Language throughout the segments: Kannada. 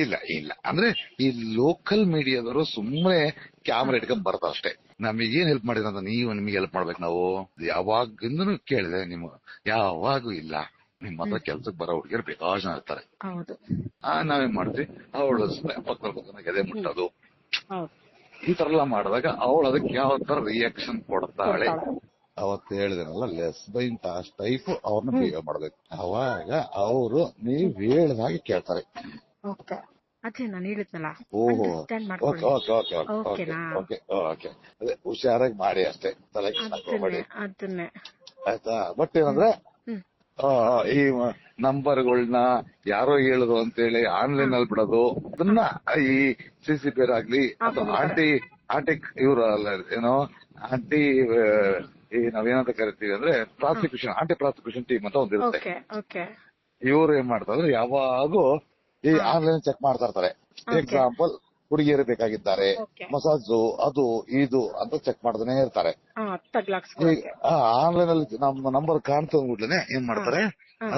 ಇಲ್ಲ ಇಲ್ಲ ಅಂದ್ರೆ ಈ ಲೋಕಲ್ ಮೀಡಿಯಾದವರು ಸುಮ್ಮನೆ ಕ್ಯಾಮ್ರಾ ಇಟ್ಕೊಂಡ್ ಬರ್ತಾರ ಅಷ್ಟೇ. ನಮಗೇನ್ ಹೆಲ್ಪ್ ಮಾಡಿದ್ರ ಅಂತ ನಿಮ್ಗೆ ಹೆಲ್ಪ್ ಮಾಡ್ಬೇಕು ನಾವು. ಯಾವಾಗಿಂದನು ಕೇಳಿದೆ ನಿಮ್ ಯಾವಾಗೂ ಇಲ್ಲ. ನಿಮ್ ಹತ್ರ ಕೆಲ್ಸಕ್ಕೆ ಬರೋ ಹುಡುಗಿಯರು ಬೇಕಾಷ್ಟು ಜನ ಇರ್ತಾರೆ. ನಾವೇನ್ ಮಾಡ್ತೀವಿ, ಅವಳು ಪಕ್ಕದ ಎದೆ ಮುಟ್ಟೋದು ಈ ತರ ಎಲ್ಲ ಮಾಡಿದಾಗ ಅವಳು ಅದಕ್ಕೆ ಯಾವ ತರ ರಿಯಾಕ್ಷನ್ ಕೊಡ್ತಾಳೆ. ಅವತ್ತು ಹೇಳಿದ್ರಲ್ಲ ಲೆಸ್ಬೈನ್ ಟೈಪ್ ಅವ್ರನ್ನ ಬಿಹೇವ್ ಮಾಡ್ಬೇಕು. ಅವಾಗ ಅವರು ನೀವ್ ಹೇಳ್ದಾಗೆ ಕೇಳ್ತಾರೆ. ಅದೇ ನಾನು ಹೇಳಿದ್ನಲ್ಲ. ಓಹೋ okay okay okay okay okay okay ಅದೇ ಹುಷಾರಾಗಿ ಮಾಡಿ ಅಷ್ಟೇ, ತಲೆ ಹಾಕೋಬೇಡಿ ಆಯ್ತಾ. ಬಟ್ ಏನಂದ್ರೆ ಈ ನಂಬರ್ಗಳನ್ನ ಯಾರೋ ಹೇಳಿದ್ರು ಅಂತೇಳಿ ಆನ್ಲೈನ್ ಅಲ್ಲಿ ಬಿಡೋದು, ಅದನ್ನ ಈ CCP ಆಗ್ಲಿ ಅಥವಾ ಆಂಟಿ ಇವ್ರ ಏನೋ ಆಂಟಿ ಈ ನಾವೇನಂತ ಕರಿತೀವಿ ಅಂದ್ರೆ ಪ್ರಾಸಿಕ್ಯೂಷನ್, ಆಂಟಿ ಪ್ರಾಸಿಕ್ಯೂಷನ್ ಟೀಮ್ ಅಂತ ಒಂದಿರುತ್ತೆ. ಇವ್ರು ಏನ್ ಮಾಡ್ತಾರೆ ಯಾವಾಗೂ ಈ ಆನ್ಲೈನ್ ಚೆಕ್ ಮಾಡ್ತಾ ಇರ್ತಾರೆ. ಎಕ್ಸಾಂಪಲ್ ಹುಡುಗಿಯರು ಬೇಕಾಗಿದ್ದಾರೆ, ಮಸಾಜು ಅದು ಇದು ಅಂತ ಚೆಕ್ ಮಾಡ್ತಾನೆ ಇರ್ತಾರೆ. ಆನ್ಲೈನ್ ಅಲ್ಲಿ ನಮ್ಮ ನಂಬರ್ ಕಾಣ್ತಾ ಹೋಗ್ಬಿಟ್ಲೇನೆ ಏನ್ ಮಾಡ್ತಾರೆ,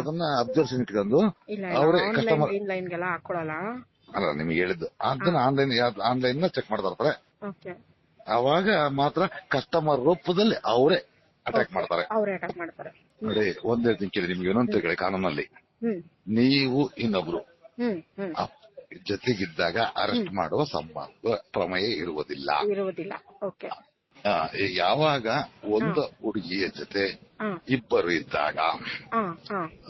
ಅದನ್ನ ಅಬ್ಸರ್ವೇಷನ್ ಇಟ್ಕೊಂಡು ಅವರೇ ಕಸ್ಟಮರ್ ಅಲ್ಲ ನಿಮ್ಗೆ ಹೇಳಿದ್ದು ಅದನ್ನ ಆನ್ಲೈನ್ ಚೆಕ್ ಮಾಡ್ತಾ ಇರ್ತಾರೆ. ಅವಾಗ ಮಾತ್ರ ಕಸ್ಟಮರ್ ರೂಪದಲ್ಲಿ ಅವರೇ ಅಟ್ಯಾಕ್ ಮಾಡ್ತಾರೆ. ನೋಡಿ ಒಂದೇ ತಿಂಕಿದೆ ನಿಮ್ಗೆ ಏನಂತ ಹೇಳಿ, ಕಾನೂನಲ್ಲಿ ನೀವು ಇನ್ನೊಬ್ರು ಜೊತೆಗಿದ್ದಾಗ ಅರೆಸ್ಟ್ ಮಾಡುವ ಸಂಭವ ಪ್ರಮೇಯ ಇರುವುದಿಲ್ಲ. ಯಾವಾಗ ಒಂದು ಹುಡುಗಿಯ ಜೊತೆ ಇಬ್ಬರು ಇದ್ದಾಗ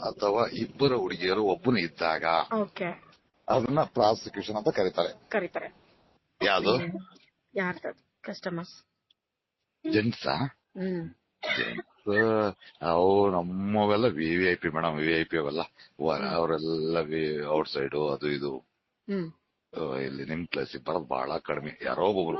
ಅಥವಾ ಇಬ್ಬರು ಹುಡುಗಿಯರು ಒಬ್ಬನು ಇದ್ದಾಗ ಅದನ್ನ ಪ್ರಾಸಿಕ್ಯೂಷನ್ ಅಂತ ಕರೀತಾರೆ. ಯಾವುದು ಕಸ್ಟಮರ್ಸ್ ಜೆಂಟ್ಸಾ? ಅವು ನಮ್ಮವೆಲ್ಲ VIP ಮೇಡಮ್, VIP ಅವೆಲ್ಲ ಅವರೆಲ್ಲ ಔಟ್ ಸೈಡ್ ಅದು ಇದು. ಇಲ್ಲಿ ನಿಮ್ ಕ್ಲಾಸಿಗೆ ಬರೋದು ಬಹಳ ಕಡಿಮೆ, ಯಾರೋ ಒಬ್ಬೊಬ್ರು.